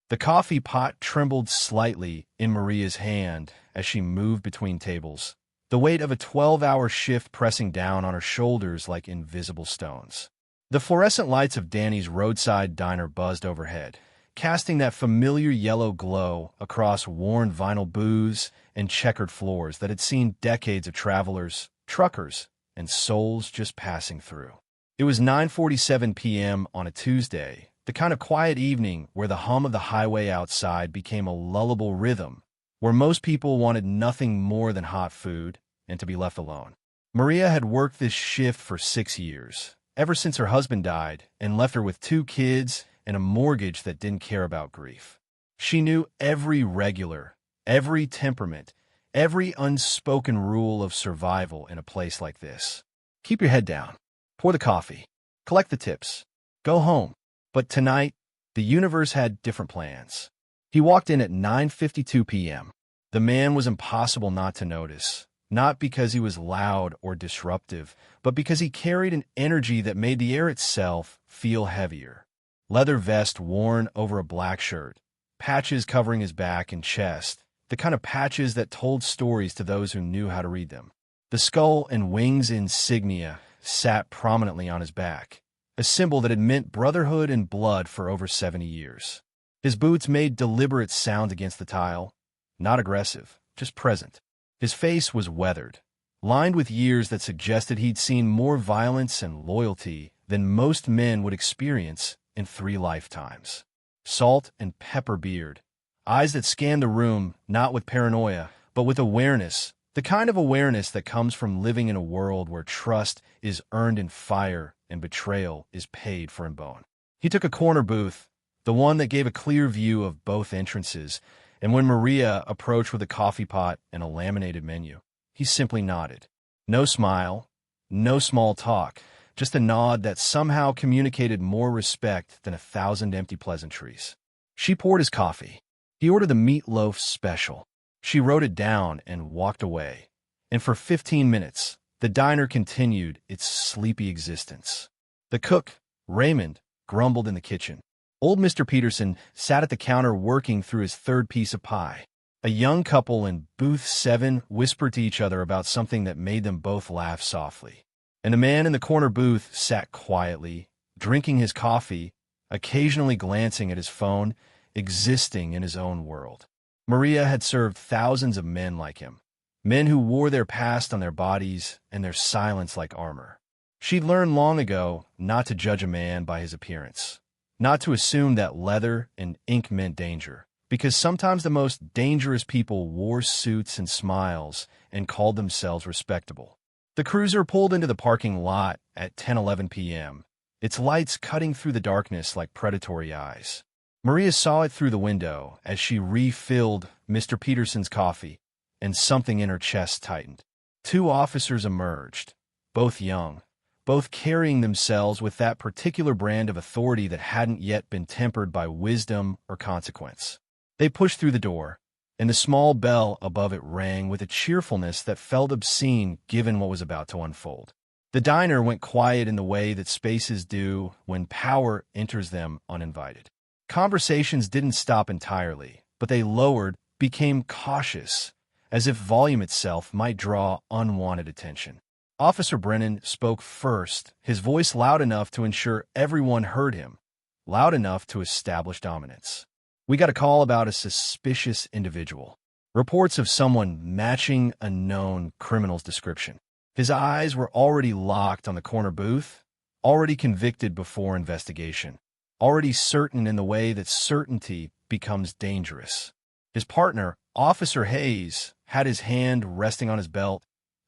The coffee pot trembled slightly in Maria's hand as she moved between tables, the weight of a 12-hour shift pressing down on her shoulders like invisible stones. The fluorescent lights of Danny's roadside diner buzzed overhead, casting that familiar yellow glow across worn vinyl booths and checkered floors that had seen decades of travelers, truckers, and souls just passing through. It was 9:47 p.m. on a Tuesday, the kind of quiet evening where the hum of the highway outside became a lullable rhythm, where most people wanted nothing more than hot food and to be left alone. Maria had worked this shift for 6 years, ever since her husband died and left her with 2 kids and a mortgage that didn't care about grief. She knew every regular, every temperament, every unspoken rule of survival in a place like this. Keep your head down. Pour the coffee. Collect the tips. Go home. But tonight, the universe had different plans. He walked in at 9:52 p.m. The man was impossible not to notice, not because he was loud or disruptive, but because he carried an energy that made the air itself feel heavier. Leather vest worn over a black shirt, patches covering his back and chest, the kind of patches that told stories to those who knew how to read them. The skull and wings insignia sat prominently on his back, a symbol that had meant brotherhood and blood for over 70 years. His boots made deliberate sound against the tile, not aggressive, just present. His face was weathered, lined with years that suggested he'd seen more violence and loyalty than most men would experience in 3 lifetimes. Salt and pepper beard, eyes that scanned the room not with paranoia, but with awareness, the kind of awareness that comes from living in a world where trust is earned in fire and betrayal is paid for in bone. He took a corner booth, the one that gave a clear view of both entrances, and when Maria approached with a coffee pot and a laminated menu, he simply nodded. No smile, no small talk, just a nod that somehow communicated more respect than 1,000 empty pleasantries. She poured his coffee. He ordered the meatloaf special. She wrote it down and walked away. And for 15 minutes, the diner continued its sleepy existence. The cook, Raymond, grumbled in the kitchen. Old Mr. Peterson sat at the counter working through his 3rd piece of pie. A young couple in booth 7 whispered to each other about something that made them both laugh softly. And the man in the corner booth sat quietly, drinking his coffee, occasionally glancing at his phone, existing in his own world. Maria had served thousands of men like him, men who wore their past on their bodies and their silence like armor. She'd learned long ago not to judge a man by his appearance, not to assume that leather and ink meant danger, because sometimes the most dangerous people wore suits and smiles and called themselves respectable. The cruiser pulled into the parking lot at 10:11 p.m., its lights cutting through the darkness like predatory eyes. Maria saw it through the window as she refilled Mr. Peterson's coffee, and something in her chest tightened. 2 officers emerged, both young, both carrying themselves with that particular brand of authority that hadn't yet been tempered by wisdom or consequence. They pushed through the door, and the small bell above it rang with a cheerfulness that felt obscene given what was about to unfold. The diner went quiet in the way that spaces do when power enters them uninvited. Conversations didn't stop entirely, but they lowered, became cautious, as if volume itself might draw unwanted attention. Officer Brennan spoke first, his voice loud enough to ensure everyone heard him, loud enough to establish dominance. "We got a call about a suspicious individual. Reports of someone matching a known criminal's description." His eyes were already locked on the corner booth, already convicted before investigation, already certain in the way that certainty becomes dangerous. His partner, Officer Hayes, had his hand resting on his belt,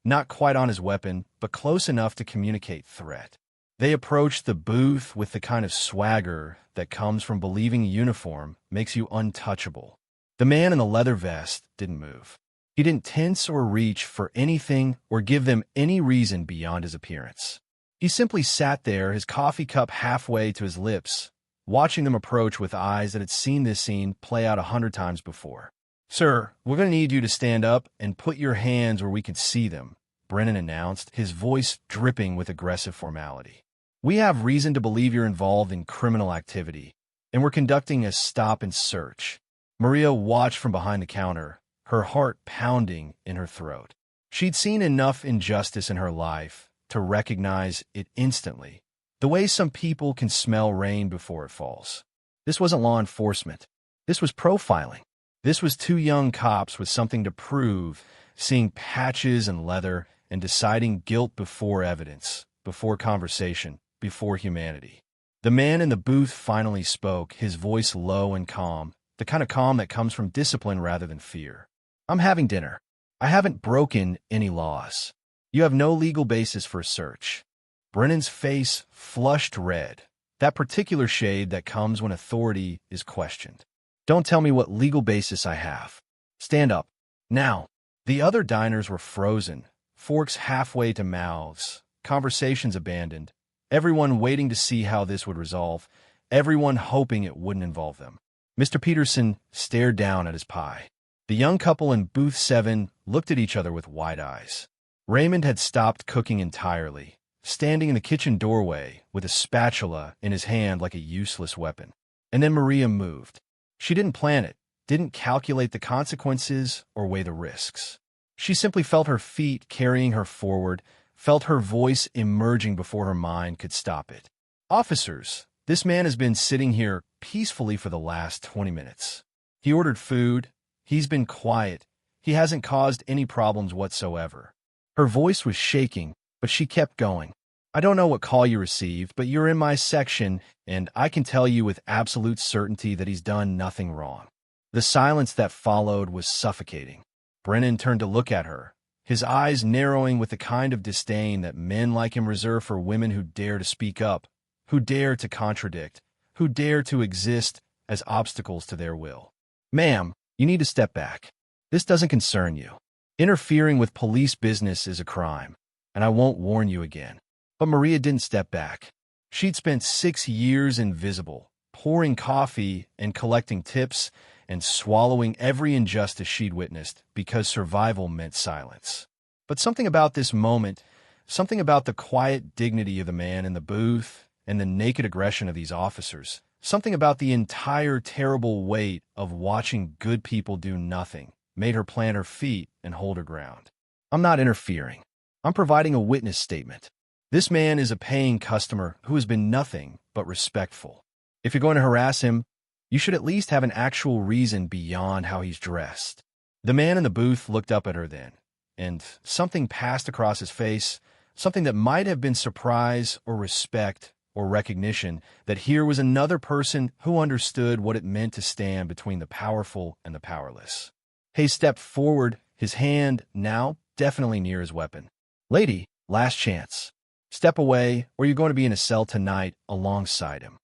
not quite on his weapon, but close enough to communicate threat. They approached the booth with the kind of swagger that comes from believing a uniform makes you untouchable. The man in the leather vest didn't move. He didn't tense or reach for anything or give them any reason beyond his appearance. He simply sat there, his coffee cup halfway to his lips, watching them approach with eyes that had seen this scene play out 100 times before. "Sir, we're going to need you to stand up and put your hands where we can see them," Brennan announced, his voice dripping with aggressive formality. "We have reason to believe you're involved in criminal activity. and we're conducting a stop and search." Maria watched from behind the counter, her heart pounding in her throat. She'd seen enough injustice in her life to recognize it instantly, the way some people can smell rain before it falls. This wasn't law enforcement. This was profiling. This was two young cops with something to prove, seeing patches and leather and deciding guilt before evidence, before conversation, before humanity. The man in the booth finally spoke, his voice low and calm, the kind of calm that comes from discipline rather than fear. "I'm having dinner. I haven't broken any laws. You have no legal basis for a search." Brennan's face flushed red, that particular shade that comes when authority is questioned. "Don't tell me what legal basis I have. Stand up. Now." The other diners were frozen, forks halfway to mouths, conversations abandoned, everyone waiting to see how this would resolve, everyone hoping it wouldn't involve them. Mr. Peterson stared down at his pie. The young couple in booth 7 looked at each other with wide eyes. Raymond had stopped cooking entirely, standing in the kitchen doorway with a spatula in his hand like a useless weapon. And then Maria moved. She didn't plan it, didn't calculate the consequences or weigh the risks. She simply felt her feet carrying her forward, felt her voice emerging before her mind could stop it. "Officers, this man has been sitting here peacefully for the last 20 minutes. He ordered food. He's been quiet. He hasn't caused any problems whatsoever." Her voice was shaking, but she kept going. "I don't know what call you received, but you're in my section, and I can tell you with absolute certainty that he's done nothing wrong." The silence that followed was suffocating. Brennan turned to look at her, his eyes narrowing with the kind of disdain that men like him reserve for women who dare to speak up, who dare to contradict, who dare to exist as obstacles to their will. "Ma'am, you need to step back. This doesn't concern you. Interfering with police business is a crime, and I won't warn you again." But Maria didn't step back. She'd spent 6 years invisible, pouring coffee and collecting tips and swallowing every injustice she'd witnessed because survival meant silence. But something about this moment, something about the quiet dignity of the man in the booth and the naked aggression of these officers, something about the entire terrible weight of watching good people do nothing, made her plant her feet and hold her ground. "I'm not interfering. I'm providing a witness statement. This man is a paying customer who has been nothing but respectful. If you're going to harass him, you should at least have an actual reason beyond how he's dressed." The man in the booth looked up at her then, and something passed across his face, something that might have been surprise or respect or recognition, that here was another person who understood what it meant to stand between the powerful and the powerless. Hayes stepped forward, his hand now definitely near his weapon. "Lady, last chance. Step away, or you're going to be in a cell tonight alongside him."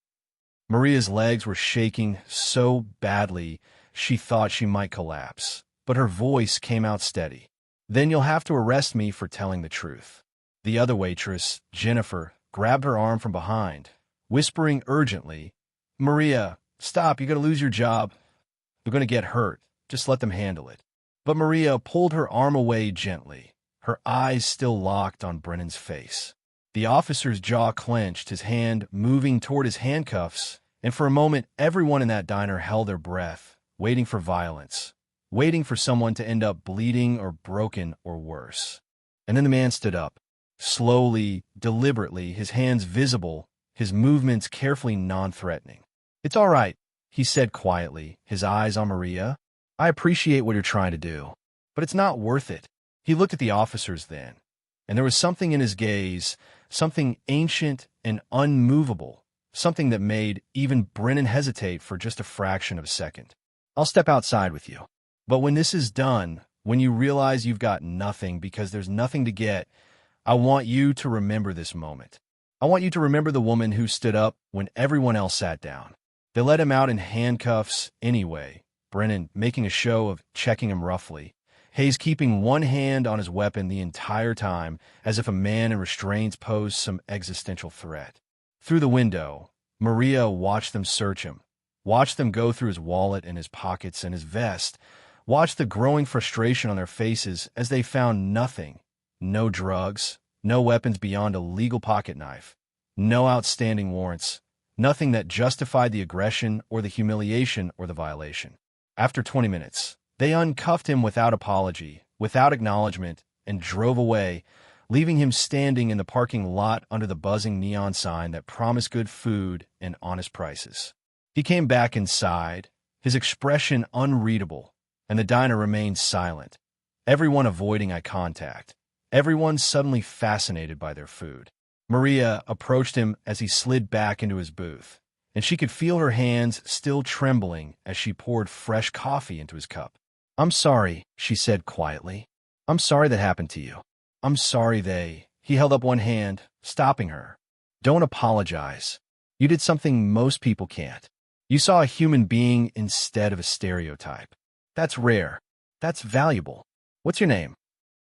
Maria's legs were shaking so badly she thought she might collapse, but her voice came out steady. "Then you'll have to arrest me for telling the truth." The other waitress, Jennifer, grabbed her arm from behind, whispering urgently, "Maria, stop, you're going to lose your job. They're going to get hurt. Just let them handle it." But Maria pulled her arm away gently, her eyes still locked on Brennan's face. The officer's jaw clenched, his hand moving toward his handcuffs, and for a moment everyone in that diner held their breath, waiting for violence, waiting for someone to end up bleeding or broken or worse. And then the man stood up, slowly, deliberately, his hands visible, his movements carefully non-threatening. "It's all right," he said quietly, his eyes on Maria. "I appreciate what you're trying to do, but it's not worth it." He looked at the officers then, and there was something in his gaze, something ancient and unmovable, something that made even Brennan hesitate for just a fraction of a second. "I'll step outside with you. But when this is done, when you realize you've got nothing because there's nothing to get, I want you to remember this moment. I want you to remember the woman who stood up when everyone else sat down. They let him out in handcuffs anyway, Brennan making a show of checking him roughly, Hayes keeping one hand on his weapon the entire time, as if a man in restraints posed some existential threat. Through the window, Maria watched them search him, watched them go through his wallet and his pockets and his vest, watched the growing frustration on their faces as they found nothing. No drugs, no weapons beyond a legal pocket knife, no outstanding warrants, Nothing that justified the aggression or the humiliation or the violation. After 20 minutes, they uncuffed him without apology, without acknowledgement, and drove away, leaving him standing in the parking lot under the buzzing neon sign that promised good food and honest prices. He came back inside, his expression unreadable, and the diner remained silent, everyone avoiding eye contact, everyone suddenly fascinated by their food. Maria approached him as he slid back into his booth, and she could feel her hands still trembling as she poured fresh coffee into his cup. "I'm sorry," she said quietly. "I'm sorry that happened to you. I'm sorry they—" He held up one hand, stopping her. "Don't apologize. You did something most people can't. You saw a human being instead of a stereotype. That's rare. That's valuable. What's your name?"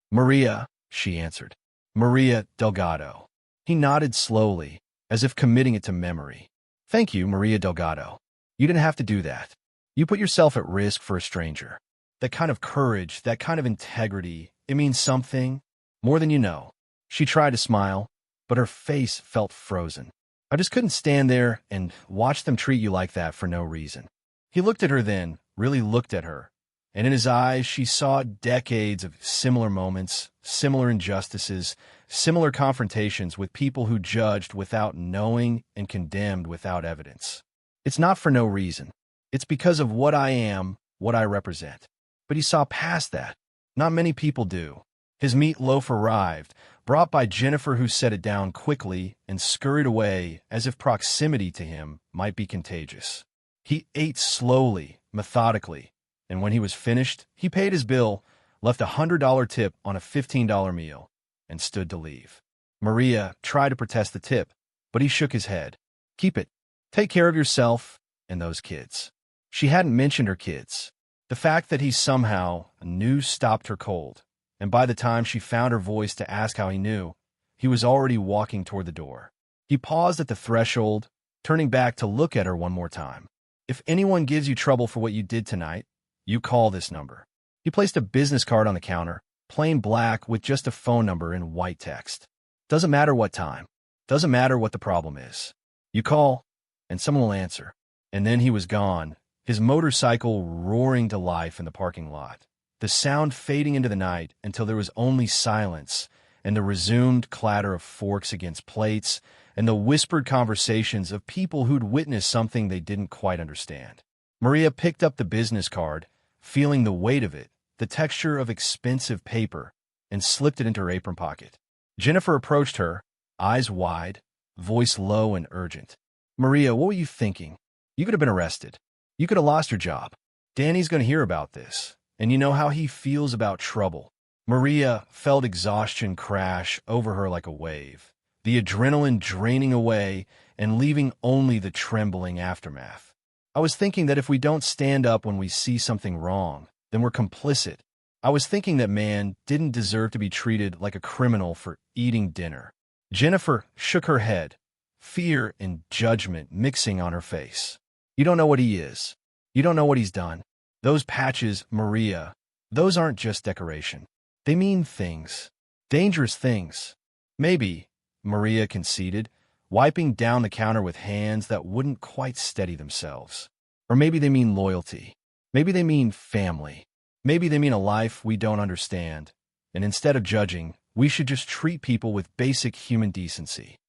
"Maria," she answered. "Maria Delgado." He nodded slowly, as if committing it to memory. "Thank you, Maria Delgado. You didn't have to do that. You put yourself at risk for a stranger. That kind of courage, that kind of integrity, it means something more than you know." She tried to smile, but her face felt frozen. "I just couldn't stand there and watch them treat you like that for no reason." He looked at her then, really looked at her, and in his eyes she saw decades of similar moments, similar injustices, similar confrontations with people who judged without knowing and condemned without evidence. "It's not for no reason. It's because of what I am, what I represent." But he saw past that. Not many people do. His meatloaf arrived, brought by Jennifer, who set it down quickly and scurried away as if proximity to him might be contagious. He ate slowly, methodically, and when he was finished, he paid his bill, left a $100 tip on a $15 meal, and stood to leave. Maria tried to protest the tip, but he shook his head. "Keep it. Take care of yourself and those kids." She hadn't mentioned her kids. The fact that he somehow knew stopped her cold, and by the time she found her voice to ask how he knew, he was already walking toward the door. He paused at the threshold, turning back to look at her one more time. "If anyone gives you trouble for what you did tonight, you call this number." He placed a business card on the counter, plain black with just a phone number in white text. "Doesn't matter what time. Doesn't matter what the problem is. You call, and someone will answer." And then he was gone, his motorcycle roaring to life in the parking lot, the sound fading into the night until there was only silence and the resumed clatter of forks against plates and the whispered conversations of people who'd witnessed something they didn't quite understand. Maria picked up the business card, feeling the weight of it, the texture of expensive paper, and slipped it into her apron pocket. Jennifer approached her, eyes wide, voice low and urgent. "Maria, what were you thinking? You could have been arrested. You could have lost your job. Danny's going to hear about this, and you know how he feels about trouble." Maria felt exhaustion crash over her like a wave, the adrenaline draining away and leaving only the trembling aftermath. "I was thinking that if we don't stand up when we see something wrong, then we're complicit. I was thinking that man didn't deserve to be treated like a criminal for eating dinner." Jennifer shook her head, fear and judgment mixing on her face. "You don't know what he is. You don't know what he's done. Those patches, Maria, those aren't just decoration. They mean things. Dangerous things." "Maybe," Maria conceded, wiping down the counter with hands that wouldn't quite steady themselves. "Or maybe they mean loyalty. Maybe they mean family. Maybe they mean a life we don't understand. And instead of judging, we should just treat people with basic human decency."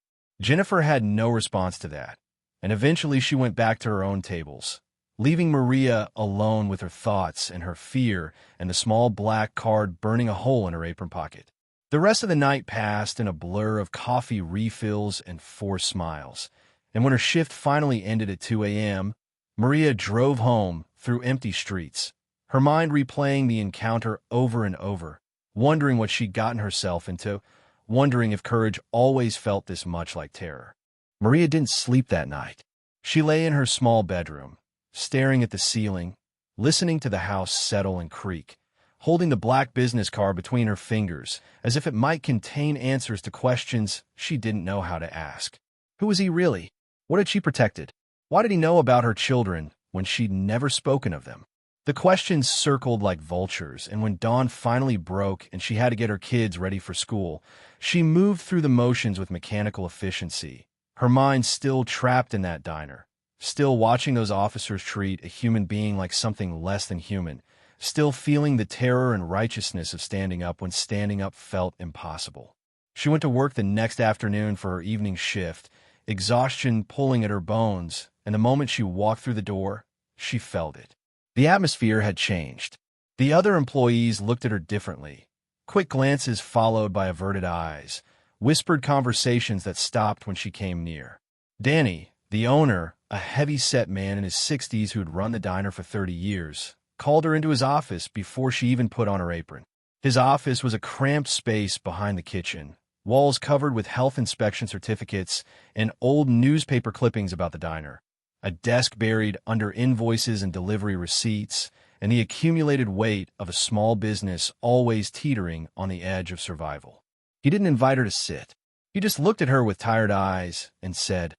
Jennifer had no response to that, and eventually she went back to her own tables, leaving Maria alone with her thoughts and her fear and the small black card burning a hole in her apron pocket. The rest of the night passed in a blur of coffee refills and forced smiles, and when her shift finally ended at 2 a.m., Maria drove home through empty streets, her mind replaying the encounter over and over, wondering what she'd gotten herself into, wondering if courage always felt this much like terror. Maria didn't sleep that night. She lay in her small bedroom, staring at the ceiling, listening to the house settle and creak, holding the black business card between her fingers as if it might contain answers to questions she didn't know how to ask. Who was he really? What had she protected? Why did he know about her children when she'd never spoken of them? The questions circled like vultures, and when dawn finally broke and she had to get her kids ready for school, she moved through the motions with mechanical efficiency, her mind still trapped in that diner, still watching those officers treat a human being like something less than human, still feeling the terror and righteousness of standing up when standing up felt impossible. She went to work the next afternoon for her evening shift, exhaustion pulling at her bones, and the moment she walked through the door, she felt it. The atmosphere had changed. The other employees looked at her differently. Quick glances followed by averted eyes, whispered conversations that stopped when she came near. Danny, the owner, a heavy-set man in his 60s who had run the diner for 30 years, called her into his office before she even put on her apron. His office was a cramped space behind the kitchen, walls covered with health inspection certificates and old newspaper clippings about the diner, a desk buried under invoices and delivery receipts, and the accumulated weight of a small business always teetering on the edge of survival. He didn't invite her to sit. He just looked at her with tired eyes and said,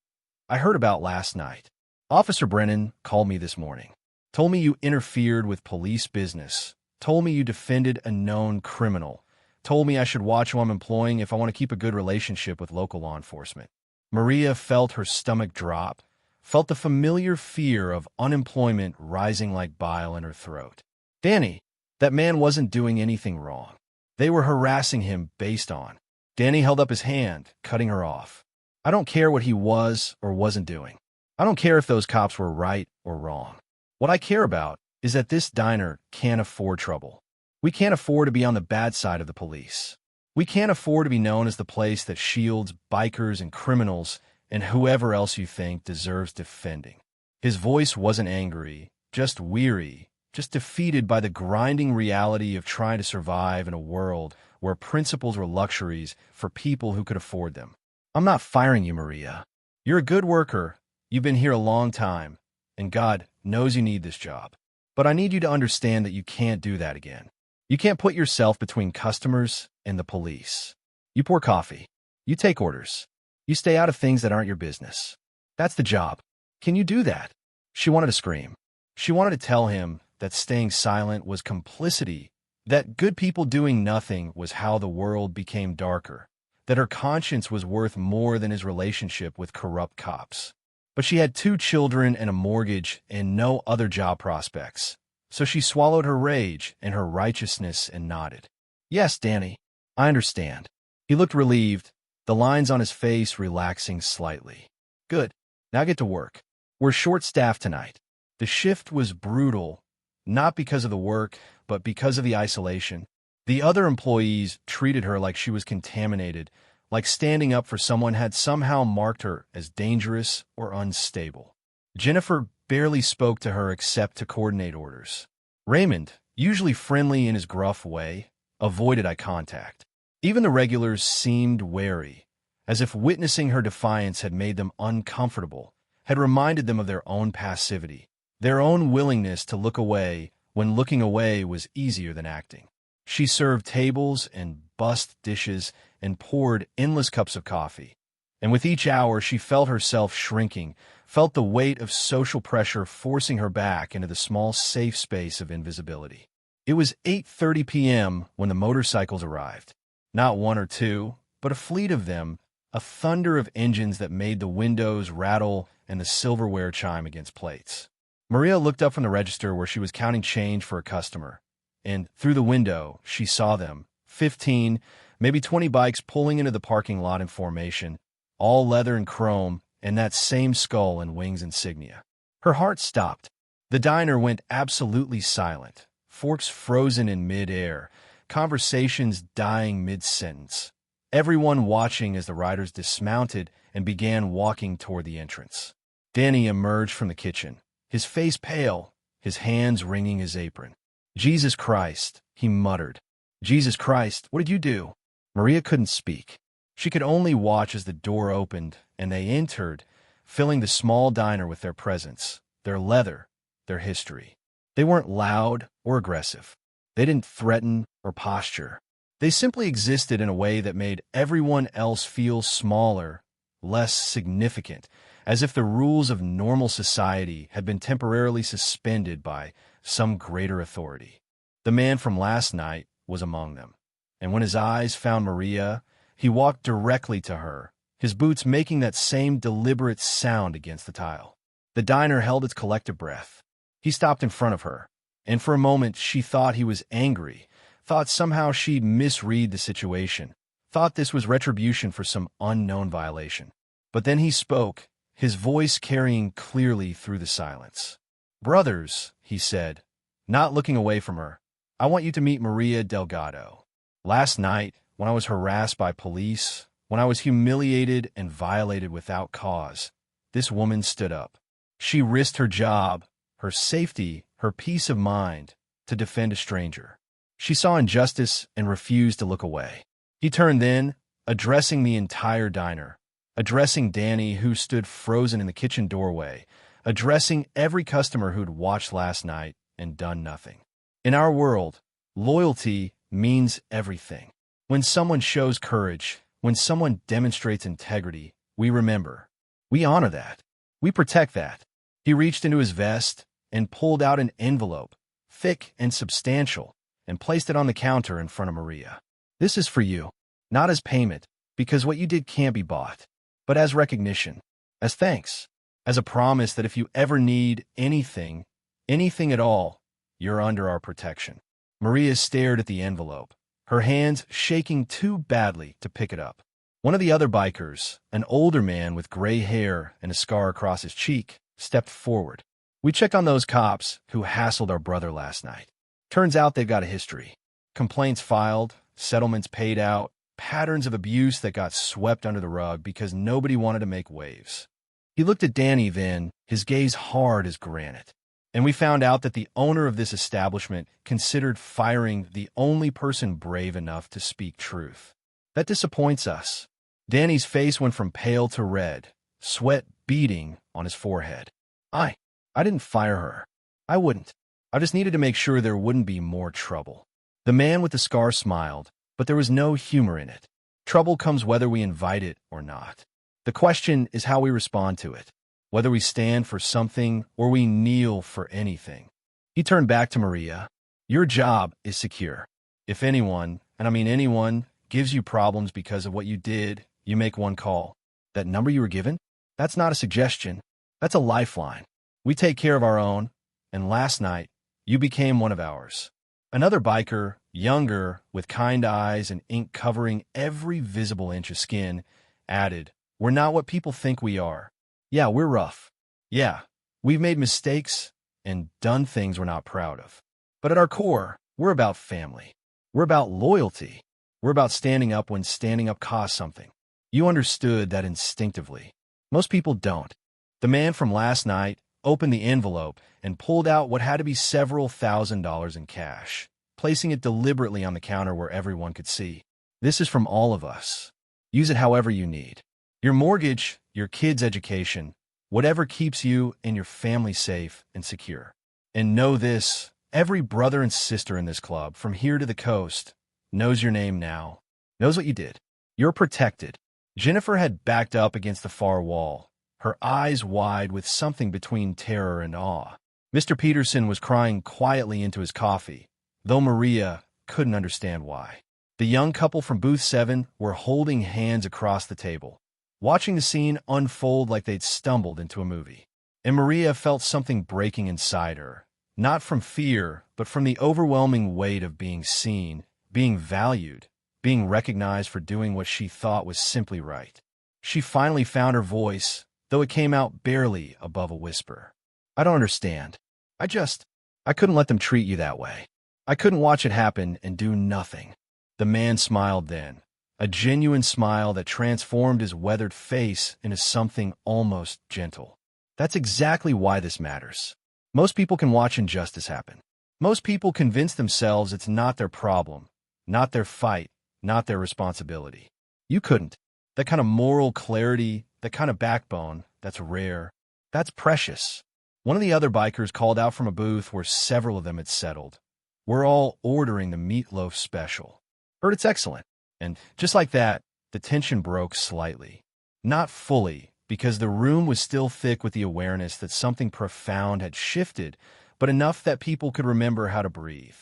"I heard about last night. Officer Brennan called me this morning. Told me you interfered with police business. Told me you defended a known criminal. Told me I should watch who I'm employing if I want to keep a good relationship with local law enforcement." Maria felt her stomach drop, felt the familiar fear of unemployment rising like bile in her throat. Danny, that man wasn't doing anything wrong. They were harassing him based on. Danny held up his hand, cutting her off. "I don't care what he was or wasn't doing. I don't care if those cops were right or wrong. What I care about is that this diner can't afford trouble. We can't afford to be on the bad side of the police. We can't afford to be known as the place that shields bikers and criminals and whoever else you think deserves defending." His voice wasn't angry, just weary, just defeated by the grinding reality of trying to survive in a world where principles were luxuries for people who could afford them. "I'm not firing you, Maria. You're a good worker. You've been here a long time, and God knows you need this job. But I need you to understand that you can't do that again. You can't put yourself between customers and the police. You pour coffee. You take orders. You stay out of things that aren't your business. That's the job. Can you do that?" She wanted to scream. She wanted to tell him that staying silent was complicity, that good people doing nothing was how the world became darker, that her conscience was worth more than his relationship with corrupt cops. But she had 2 children and a mortgage and no other job prospects, so she swallowed her rage and her righteousness and nodded. "Yes, Danny, I understand." He looked relieved, the lines on his face relaxing slightly. "Good. Now get to work. We're short-staffed tonight." The shift was brutal, not because of the work, but because of the isolation. The other employees treated her like she was contaminated, like standing up for someone had somehow marked her as dangerous or unstable. Jennifer barely spoke to her except to coordinate orders. Raymond, usually friendly in his gruff way, avoided eye contact. Even the regulars seemed wary, as if witnessing her defiance had made them uncomfortable, had reminded them of their own passivity, their own willingness to look away when looking away was easier than acting. She served tables and bussed dishes and poured endless cups of coffee. And with each hour, she felt herself shrinking, felt the weight of social pressure forcing her back into the small, safe space of invisibility. It was 8:30 p.m. when the motorcycles arrived. Not one or two, but a fleet of them, a thunder of engines that made the windows rattle and the silverware chime against plates. Maria looked up from the register where she was counting change for a customer, and through the window, she saw them, 15, maybe 20 bikes pulling into the parking lot in formation, all leather and chrome, and that same skull and wings insignia. Her heart stopped. The diner went absolutely silent, forks frozen in mid-air, conversations dying mid-sentence, everyone watching as the riders dismounted and began walking toward the entrance. Danny emerged from the kitchen, his face pale, his hands wringing his apron. "Jesus Christ," he muttered. "Jesus Christ, what did you do?" Maria couldn't speak. She could only watch as the door opened and they entered, filling the small diner with their presence, their leather, their history. They weren't loud or aggressive. They didn't threaten or posture. They simply existed in a way that made everyone else feel smaller, less significant, as if the rules of normal society had been temporarily suspended by some greater authority. The man from last night was among them, and when his eyes found Maria, he walked directly to her, his boots making that same deliberate sound against the tile. The diner held its collective breath. He stopped in front of her, and for a moment she thought he was angry, thought somehow she'd misread the situation, thought this was retribution for some unknown violation. But then he spoke, his voice carrying clearly through the silence. "Brothers," he said, not looking away from her, "I want you to meet Maria Delgado. Last night, when I was harassed by police, when I was humiliated and violated without cause, this woman stood up. She risked her job, her safety, her peace of mind, to defend a stranger. She saw injustice and refused to look away." He turned then, addressing the entire diner, addressing Danny, who stood frozen in the kitchen doorway, addressing every customer who'd watched last night and done nothing. In our world, loyalty means everything. When someone shows courage, when someone demonstrates integrity, we remember. We honor that. We protect that. He reached into his vest and pulled out an envelope, thick and substantial, and placed it on the counter in front of Maria. "This is for you, not as payment, because what you did can't be bought, but as recognition, as thanks, as a promise that if you ever need anything, anything at all, you're under our protection." Maria stared at the envelope, her hands shaking too badly to pick it up. One of the other bikers, an older man with gray hair and a scar across his cheek, stepped forward. "We checked on those cops who hassled our brother last night. Turns out they've got a history. Complaints filed, settlements paid out, patterns of abuse that got swept under the rug because nobody wanted to make waves." He looked at Danny then, his gaze hard as granite. "And we found out that the owner of this establishment considered firing the only person brave enough to speak truth. That disappoints us." Danny's face went from pale to red, sweat beading on his forehead. I didn't fire her. I wouldn't. I just needed to make sure there wouldn't be more trouble." The man with the scar smiled, but there was no humor in it. Trouble comes whether we invite it or not. The question is how we respond to it, whether we stand for something or we kneel for anything. He turned back to Maria. "Your job is secure. If anyone, and I mean anyone, gives you problems because of what you did, you make one call. That number you were given? That's not a suggestion. That's a lifeline. We take care of our own, and last night, you became one of ours." Another biker, younger, with kind eyes and ink covering every visible inch of skin, added, "We're not what people think we are. Yeah, we're rough. Yeah, we've made mistakes and done things we're not proud of. But at our core, we're about family. We're about loyalty. We're about standing up when standing up costs something." You understood that instinctively. Most people don't. The man from last night opened the envelope and pulled out what had to be several $1,000s in cash, placing it deliberately on the counter where everyone could see. "This is from all of us. Use it however you need. Your mortgage, your kids' education, whatever keeps you and your family safe and secure. And know this, every brother and sister in this club, from here to the coast, knows your name now, knows what you did. You're protected." Jennifer had backed up against the far wall, her eyes wide with something between terror and awe. Mr. Peterson was crying quietly into his coffee, though Maria couldn't understand why. The young couple from Booth 7 were holding hands across the table, watching the scene unfold like they'd stumbled into a movie. And Maria felt something breaking inside her, not from fear, but from the overwhelming weight of being seen, being valued, being recognized for doing what she thought was simply right. She finally found her voice, though it came out barely above a whisper. "I don't understand. I couldn't let them treat you that way. I couldn't watch it happen and do nothing." The man smiled then, a genuine smile that transformed his weathered face into something almost gentle. "That's exactly why this matters. Most people can watch injustice happen. Most people convince themselves it's not their problem, not their fight, not their responsibility. You couldn't. That kind of moral clarity, that kind of backbone, that's rare. That's precious." One of the other bikers called out from a booth where several of them had settled. "We're all ordering the meatloaf special. Heard it's excellent." And just like that, the tension broke slightly. Not fully, because the room was still thick with the awareness that something profound had shifted, but enough that people could remember how to breathe.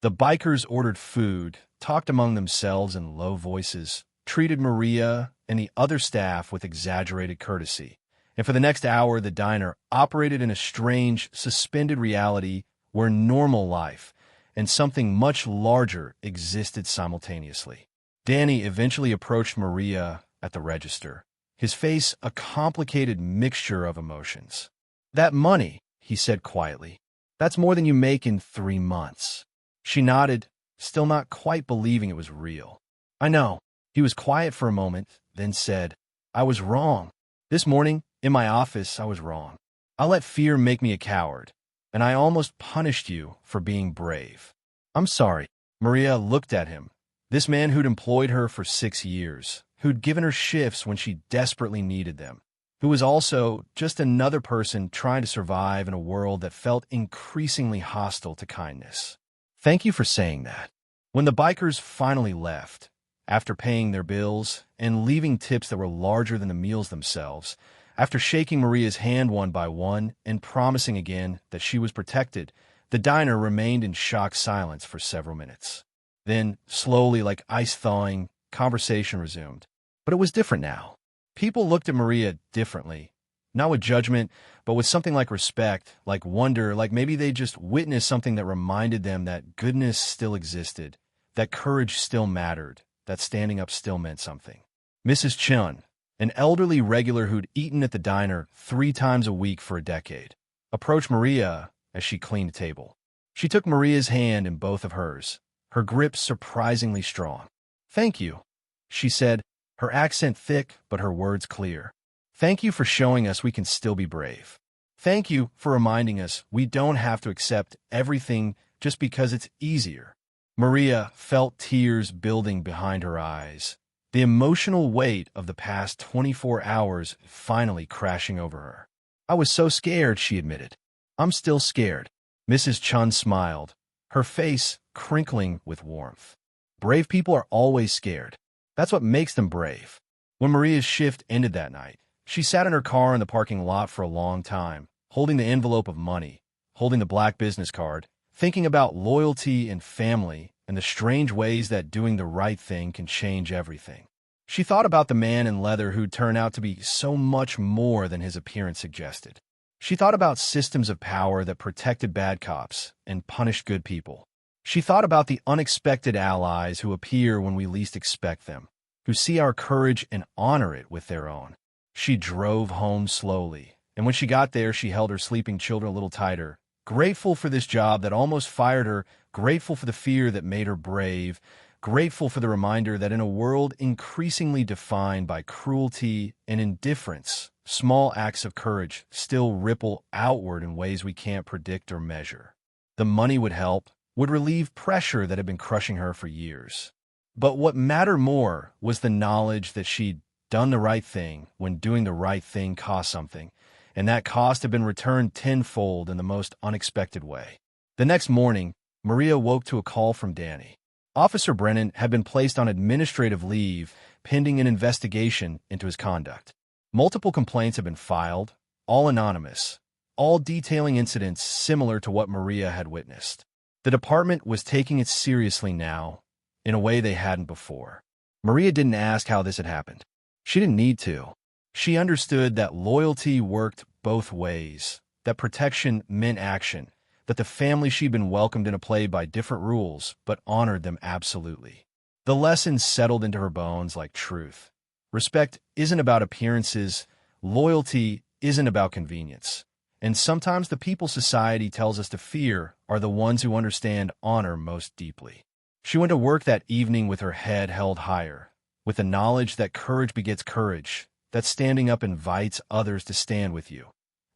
The bikers ordered food, talked among themselves in low voices, treated Maria and the other staff with exaggerated courtesy. And for the next hour, the diner operated in a strange, suspended reality where normal life and something much larger existed simultaneously. Danny eventually approached Maria at the register, his face a complicated mixture of emotions. "That money," he said quietly, "that's more than you make in 3 months." She nodded, still not quite believing it was real. "I know." He was quiet for a moment, then said, "I was wrong. This morning, in my office, I was wrong. I let fear make me a coward, and I almost punished you for being brave. I'm sorry." Maria looked at him, this man who'd employed her for 6 years, who'd given her shifts when she desperately needed them, who was also just another person trying to survive in a world that felt increasingly hostile to kindness. "Thank you for saying that." When the bikers finally left, after paying their bills and leaving tips that were larger than the meals themselves, after shaking Maria's hand one by one and promising again that she was protected, the diner remained in shocked silence for several minutes. Then, slowly, like ice thawing, conversation resumed. But it was different now. People looked at Maria differently, not with judgment, but with something like respect, like wonder, like maybe they just witnessed something that reminded them that goodness still existed, that courage still mattered, that standing up still meant something. Mrs. Chun, an elderly regular who'd eaten at the diner 3 times a week for a decade, approached Maria as she cleaned the table. She took Maria's hand in both of hers, her grip surprisingly strong. "Thank you," she said, her accent thick but her words clear. "Thank you for showing us we can still be brave. Thank you for reminding us we don't have to accept everything just because it's easier." Maria felt tears building behind her eyes, the emotional weight of the past 24 hours finally crashing over her. "I was so scared," she admitted. "I'm still scared." Mrs. Chun smiled, her face crinkling with warmth. "Brave people are always scared. That's what makes them brave." When Maria's shift ended that night, she sat in her car in the parking lot for a long time, holding the envelope of money, holding the black business card, thinking about loyalty and family and the strange ways that doing the right thing can change everything. She thought about the man in leather who'd turn out to be so much more than his appearance suggested. She thought about systems of power that protected bad cops and punished good people. She thought about the unexpected allies who appear when we least expect them, who see our courage and honor it with their own. She drove home slowly, and when she got there, she held her sleeping children a little tighter, grateful for this job that almost fired her, grateful for the fear that made her brave, grateful for the reminder that in a world increasingly defined by cruelty and indifference, small acts of courage still ripple outward in ways we can't predict or measure. The money would help, would relieve pressure that had been crushing her for years. But what mattered more was the knowledge that she'd done the right thing when doing the right thing cost something, and that cost had been returned tenfold in the most unexpected way. The next morning, Maria woke to a call from Danny. Officer Brennan had been placed on administrative leave pending an investigation into his conduct. Multiple complaints had been filed, all anonymous, all detailing incidents similar to what Maria had witnessed. The department was taking it seriously now, in a way they hadn't before. Maria didn't ask how this had happened. She didn't need to. She understood that loyalty worked both ways, that protection meant action, that the family she'd been welcomed in a play by different rules, but honored them absolutely. The lesson settled into her bones like truth. Respect isn't about appearances, loyalty isn't about convenience. And sometimes the people society tells us to fear are the ones who understand honor most deeply. She went to work that evening with her head held higher, with the knowledge that courage begets courage, that standing up invites others to stand with you,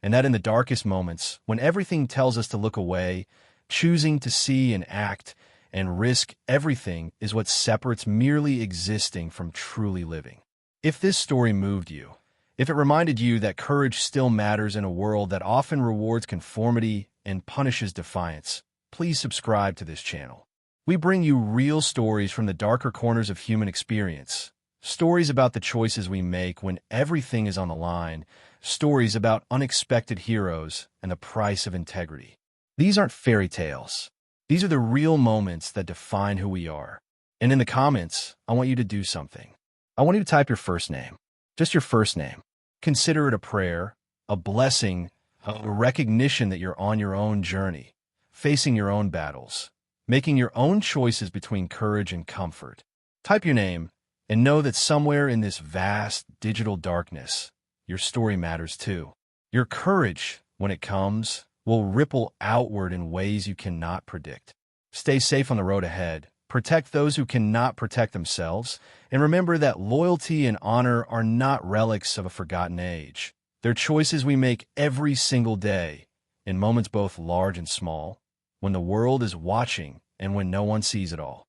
and that in the darkest moments, when everything tells us to look away, choosing to see and act and risk everything is what separates merely existing from truly living. If this story moved you, if it reminded you that courage still matters in a world that often rewards conformity and punishes defiance, please subscribe to this channel. We bring you real stories from the darker corners of human experience, stories about the choices we make when everything is on the line, stories about unexpected heroes and the price of integrity. These aren't fairy tales. These are the real moments that define who we are. And in the comments, I want you to do something. I want you to type your first name, just your first name. Consider it a prayer, a blessing, a recognition that you're on your own journey, facing your own battles, making your own choices between courage and comfort. Type your name and know that somewhere in this vast digital darkness, your story matters too. Your courage, when it comes, will ripple outward in ways you cannot predict. Stay safe on the road ahead. Protect those who cannot protect themselves, and remember that loyalty and honor are not relics of a forgotten age. They're choices we make every single day, in moments both large and small, when the world is watching and when no one sees it all.